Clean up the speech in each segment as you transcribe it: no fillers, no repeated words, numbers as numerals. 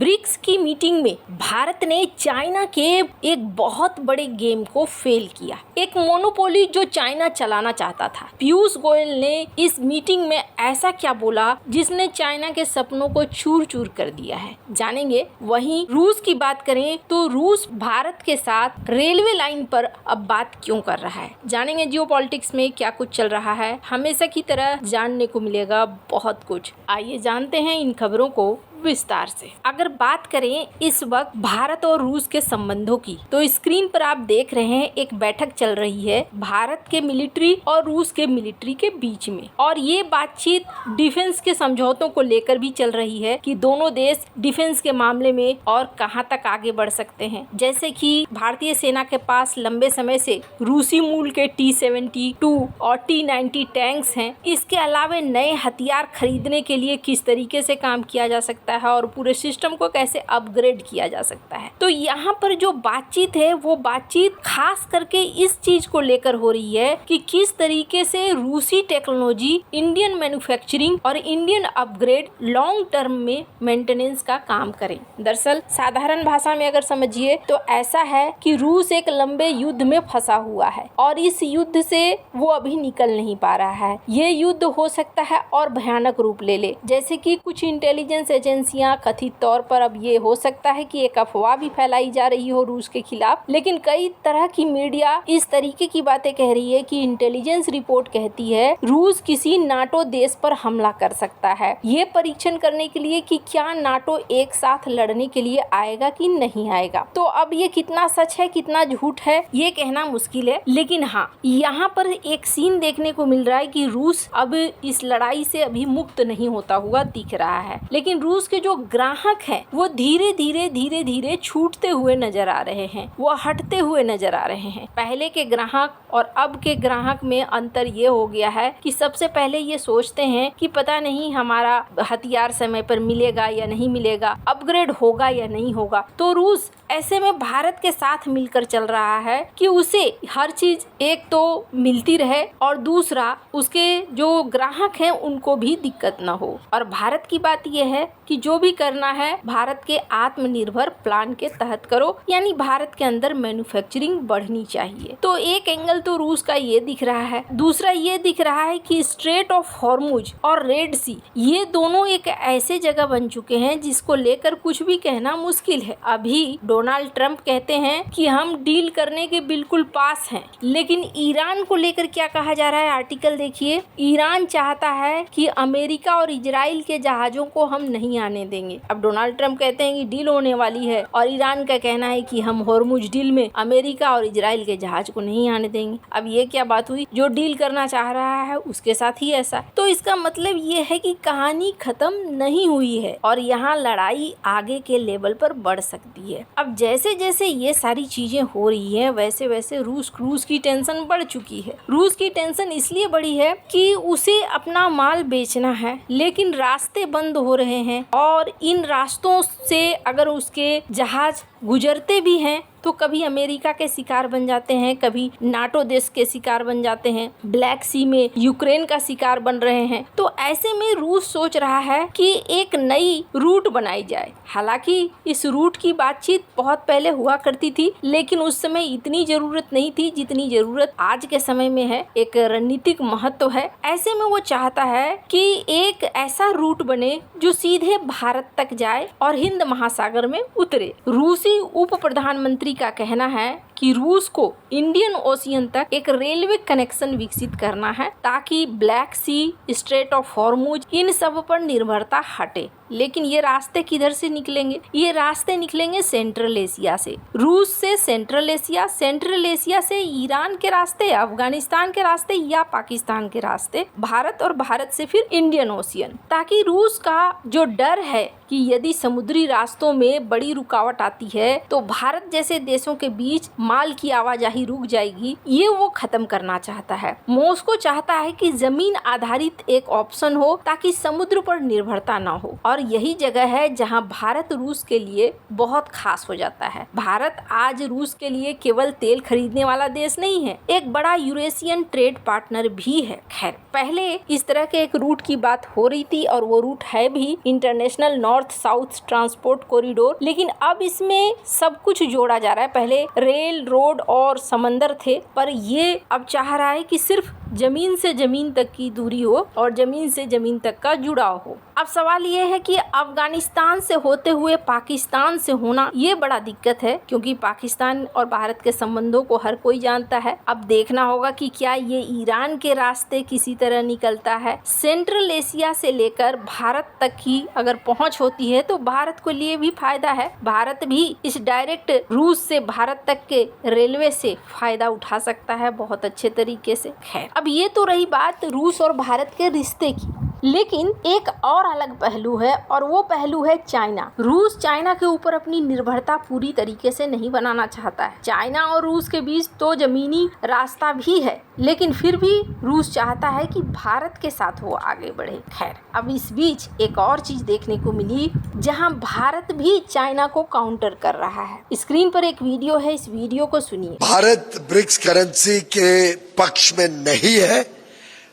BRICS की meeting में भारत ने चाइना के एक बहुत बड़े गेम को फेल किया, एक मोनोपोली जो चाइना चलाना चाहता था। पीयूष गोयल ने इस मीटिंग में ऐसा क्या बोला जिसने चाइना के सपनों को चूर चूर कर दिया है, जानेंगे। वहीं रूस की बात करें तो रूस भारत के साथ रेलवे लाइन पर अब बात क्यों कर रहा है, जानेंगे। जियोपॉलिटिक्स में क्या कुछ चल रहा है, हमेशा की तरह जानने को मिलेगा बहुत कुछ। आइए जानते हैं इन खबरों को विस्तार से। अगर बात करें इस वक्त भारत और रूस के संबंधों की, तो स्क्रीन पर आप देख रहे हैं एक बैठक चल रही है भारत के मिलिट्री और रूस के मिलिट्री के बीच में, और ये बातचीत डिफेंस के समझौतों को लेकर भी चल रही है कि दोनों देश डिफेंस के मामले में और कहां तक आगे बढ़ सकते हैं। जैसे कि भारतीय सेना के पास लंबे समय से रूसी मूल के T-72 और T-90 टैंक्स हैं। इसके अलावा नए हथियार खरीदने के लिए किस तरीके से काम किया जा सकता है और पूरे सिस्टम को कैसे अपग्रेड किया जा सकता है। तो यहाँ पर जो बातचीत है वो बातचीत खास करके इस चीज को लेकर हो रही है कि किस तरीके से रूसी टेक्नोलॉजी, इंडियन मैन्युफैक्चरिंग और इंडियन अपग्रेड लॉन्ग टर्म में मेंटेनेंस का काम करें। दरअसल साधारण भाषा में अगर समझिए तो ऐसा है कि रूस एक लंबे युद्ध में फंसा हुआ है और इस युद्ध से वो अभी निकल नहीं पा रहा है। ये युद्ध हो सकता है और भयानक रूप ले ले, जैसे कि कुछ इंटेलिजेंस एजेंसियां कथित तौर पर अब ये हो सकता है कि एक अफवाह भी फैलाई जा रही हो रूस के खिलाफ, लेकिन कई तरह की मीडिया इस तरीके की बातें कह रही है कि इंटेलिजेंस रिपोर्ट कहती है रूस किसी नाटो देश पर हमला कर सकता है, ये परीक्षण करने के लिए कि क्या नाटो एक साथ लड़ने के लिए आएगा कि नहीं आएगा। तो अब ये कितना सच है कितना झूठ है ये कहना मुश्किल है, लेकिन हाँ यहाँ पर एक सीन देखने को मिल रहा है कि रूस अब इस लड़ाई से अभी मुक्त नहीं होता हुआ दिख रहा है, लेकिन रूस के जो ग्राहक हैं वो धीरे धीरे छूटते हुए नजर आ रहे हैं, वो हटते हुए नजर आ रहे हैं। पहले के ग्राहक और अब के ग्राहक में अंतर ये हो गया है कि सबसे पहले ये सोचते हैं कि पता नहीं हमारा हथियार समय पर मिलेगा या नहीं मिलेगा, अपग्रेड होगा या नहीं होगा। तो रूस ऐसे में भारत के साथ मिलकर चल रहा है कि उसे हर चीज एक तो मिलती रहे और दूसरा उसके जो ग्राहक हैं उनको भी दिक्कत न हो। और भारत की बात यह है कि जो भी करना है भारत के आत्मनिर्भर प्लान के तहत करो, यानी भारत के अंदर मैन्युफैक्चरिंग बढ़नी चाहिए। तो एक एंगल तो रूस का ये दिख रहा है, दूसरा ये दिख रहा है कि स्ट्रेट ऑफ हॉर्मुज और रेड सी ये दोनों एक ऐसे जगह बन चुके हैं जिसको लेकर कुछ भी कहना मुश्किल है। अभी डोनाल्ड ट्रंप कहते हैं कि हम डील करने के बिल्कुल पास हैं, लेकिन ईरान को लेकर क्या कहा जा रहा है आर्टिकल देखिए। ईरान चाहता है कि अमेरिका और इजराइल के जहाजों को हम नहीं आने देंगे। अब डोनाल्ड ट्रंप कहते हैं कि डील होने वाली है और ईरान का कहना है कि हम हॉर्मुज डील में अमेरिका और इजराइल के जहाज को नहीं आने देंगे। अब ये क्या बात हुई, जो डील करना चाह रहा है उसके साथ ही ऐसा। तो इसका मतलब ये है कि कहानी खत्म नहीं हुई है और यहाँ लड़ाई आगे के लेवल पर बढ़ सकती है। अब जैसे जैसे ये सारी चीजें हो रही है वैसे वैसे रूस की टेंशन बढ़ चुकी है। रूस की टेंशन इसलिए बढ़ी है कि उसे अपना माल बेचना है, लेकिन रास्ते बंद हो रहे हैं और इन रास्तों से अगर उसके जहाज गुजरते भी हैं तो कभी अमेरिका के शिकार बन जाते हैं, कभी नाटो देश के शिकार बन जाते हैं, ब्लैक सी में यूक्रेन का शिकार बन रहे हैं। तो ऐसे में रूस सोच रहा है कि एक नई रूट बनाई जाए। हालांकि इस रूट की बातचीत बहुत पहले हुआ करती थी, लेकिन उस समय इतनी जरूरत नहीं थी जितनी जरूरत आज के समय में है। एक रणनीतिक महत्व है। ऐसे में वो चाहता है कि एक ऐसा रूट बने जो सीधे भारत तक जाए और हिंद महासागर में उतरे। रूसी उप प्रधानमंत्री का कहना है कि रूस को इंडियन ओशियन तक एक रेलवे कनेक्शन विकसित करना है ताकि Black Sea, Strait of Hormuz इन सब पर निर्भरता हटे। लेकिन ये रास्ते किधर से निकलेंगे? ये रास्ते निकलेंगे सेंट्रल एशिया से। रूस से सेंट्रल एशिया, सेंट्रल एशिया से ईरान के रास्ते, अफगानिस्तान के रास्ते या पाकिस्तान के रास्ते, भारत और भारत से फिर इंडियन ओशियन। ताकि रूस का जो डर है कि यदि समुद्री रास्तों में बड़ी रुकावट आती है तो भारत जैसे देशों के बीच माल की आवाजाही रुक जाएगी, ये वो खत्म करना चाहता है। मॉस्को चाहता है कि जमीन आधारित एक ऑप्शन हो ताकि समुद्र पर निर्भरता न हो, और यही जगह है जहां भारत रूस के लिए बहुत खास हो जाता है। भारत आज रूस के लिए केवल तेल खरीदने वाला देश नहीं है, एक बड़ा यूरेशियन ट्रेड पार्टनर भी है। खैर, पहले इस तरह के एक रूट की बात हो रही थी और वो रूट है भी international north south transport corridor, लेकिन अब इसमें सब कुछ जोड़ा जा रहा है। पहले रेल, रोड और समंदर थे, पर ये अब चाह रहा है कि सिर्फ जमीन से जमीन तक की दूरी हो और जमीन से जमीन तक का जुड़ाव हो। अब सवाल ये है कि अफगानिस्तान से होते हुए पाकिस्तान से होना ये बड़ा दिक्कत है, क्योंकि पाकिस्तान और भारत के संबंधों को हर कोई जानता है। अब देखना होगा कि क्या ये ईरान के रास्ते किसी तरह निकलता है। सेंट्रल एशिया से लेकर भारत तक की अगर पहुंच होती है तो भारत को लिए भी फायदा है। भारत भी इस डायरेक्ट रूस से भारत तक के रेलवे से फायदा उठा सकता है बहुत अच्छे तरीके से। खैर, अब ये तो रही बात रूस और भारत के रिश्ते की, लेकिन एक और अलग पहलू है और वो पहलू है चाइना। रूस चाइना के ऊपर अपनी निर्भरता पूरी तरीके से नहीं बनाना चाहता है। चाइना और रूस के बीच तो जमीनी रास्ता भी है, लेकिन फिर भी रूस चाहता है कि भारत के साथ वो आगे बढ़े। खैर, अब इस बीच एक और चीज देखने को मिली जहां भारत भी चाइना को काउंटर कर रहा है। स्क्रीन पर एक वीडियो है, इस वीडियो को सुनिए। भारत ब्रिक्स करेंसी के पक्ष में नहीं है।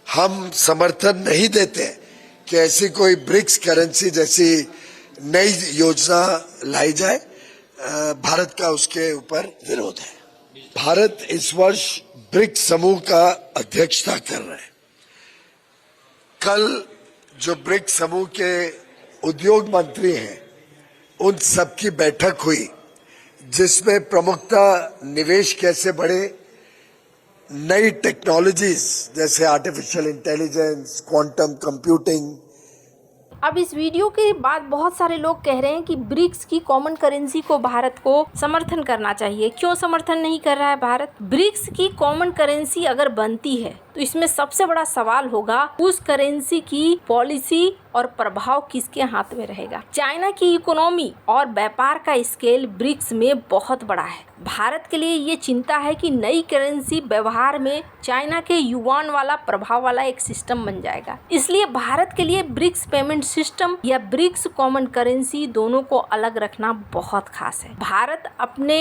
हम समर्थन नहीं देते कि ऐसी कोई ब्रिक्स करेंसी जैसी नई योजना लाई जाए। भारत का उसके ऊपर विरोध है। भारत इस वर्ष ब्रिक्स समूह का अध्यक्षता कर रहे हैं। कल जो ब्रिक्स समूह के उद्योग मंत्री हैं, उन सबकी बैठक हुई, जिसमें प्रमुखतः निवेश कैसे बढ़े, नई टेक्नोलॉजीज जैसे आर्टिफिशियल इंटेलिजेंस, क्वांटम कंप्यूटिंग। अब इस वीडियो के बाद बहुत सारे लोग कह रहे हैं कि ब्रिक्स की कॉमन करेंसी को भारत को समर्थन करना चाहिए। क्यों समर्थन नहीं कर रहा है भारत? ब्रिक्स की कॉमन करेंसी अगर बनती है तो इसमें सबसे बड़ा सवाल होगा उस करेंसी की पॉलिसी और प्रभाव किसके हाथ में रहेगा। चाइना की इकोनॉमी और व्यापार का स्केल ब्रिक्स में बहुत बड़ा है। भारत के लिए ये चिंता है कि नई करेंसी व्यवहार में चाइना के युआन वाला प्रभाव वाला एक सिस्टम बन जाएगा। इसलिए भारत के लिए ब्रिक्स पेमेंट सिस्टम या ब्रिक्स कॉमन करेंसी दोनों को अलग रखना बहुत खास है। भारत अपने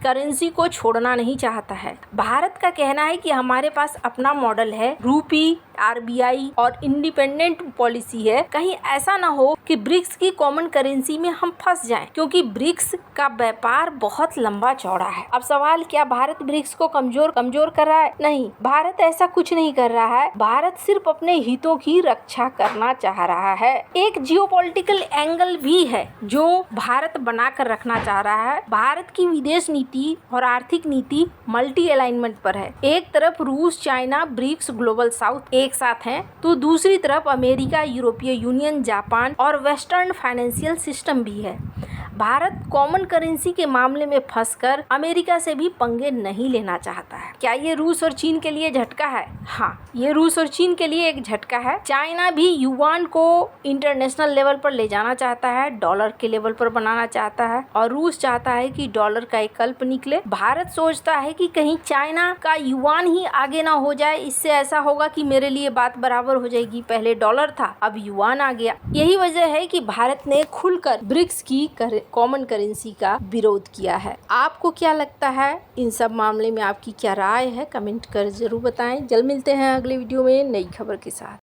करेंसी को छोड़ना नहीं चाहता है। भारत का कहना है कि हमारे पास अपना मॉडल है, रूपी, आरबीआई और इंडिपेंडेंट पॉलिसी है। कहीं ऐसा ना हो कि ब्रिक्स की कॉमन करेंसी में हम फंस जाएं, क्योंकि ब्रिक्स का व्यापार बहुत लंबा चौड़ा है। अब सवाल, क्या भारत ब्रिक्स को कमजोर कर रहा है? नहीं, भारत ऐसा कुछ नहीं कर रहा है। भारत सिर्फ अपने हितों की रक्षा करना चाह रहा है। एक जियोपॉलिटिकल एंगल भी है जो भारत बनाकर रखना चाह रहा है। भारत की विदेश नीति और आर्थिक नीति मल्टी अलाइनमेंट पर है। एक तरफ रूस, चाइना, ब्रिक्स, ग्लोबल साउथ एक साथ हैं, तो दूसरी तरफ अमेरिका, यूरोपीय यूनियन, जापान और वेस्टर्न फाइनेंशियल सिस्टम भी है। भारत कॉमन करेंसी के मामले में फंसकर अमेरिका से भी पंगे नहीं लेना चाहता है। क्या ये रूस और चीन के लिए झटका है? हाँ, ये रूस और चीन के लिए एक झटका है। चाइना भी युआन को इंटरनेशनल लेवल पर ले जाना चाहता है, डॉलर के लेवल पर बनाना चाहता है, और रूस चाहता है कि डॉलर का एक कल्प निकले। भारत सोचता है कि कहीं चाइना का युआन ही आगे ना हो जाए। इससे ऐसा होगा कि मेरे लिए बात बराबर हो जाएगी। पहले डॉलर था, अब युआन आ गया। यही वजह है कि भारत ने खुलकर ब्रिक्स की कॉमन करेंसी का विरोध किया है। आपको क्या लगता है इन सब मामले में? आपकी क्या राय है? कमेंट कर जरूर बताएं। जल्द मिलते हैं अगले वीडियो में नई खबर के साथ।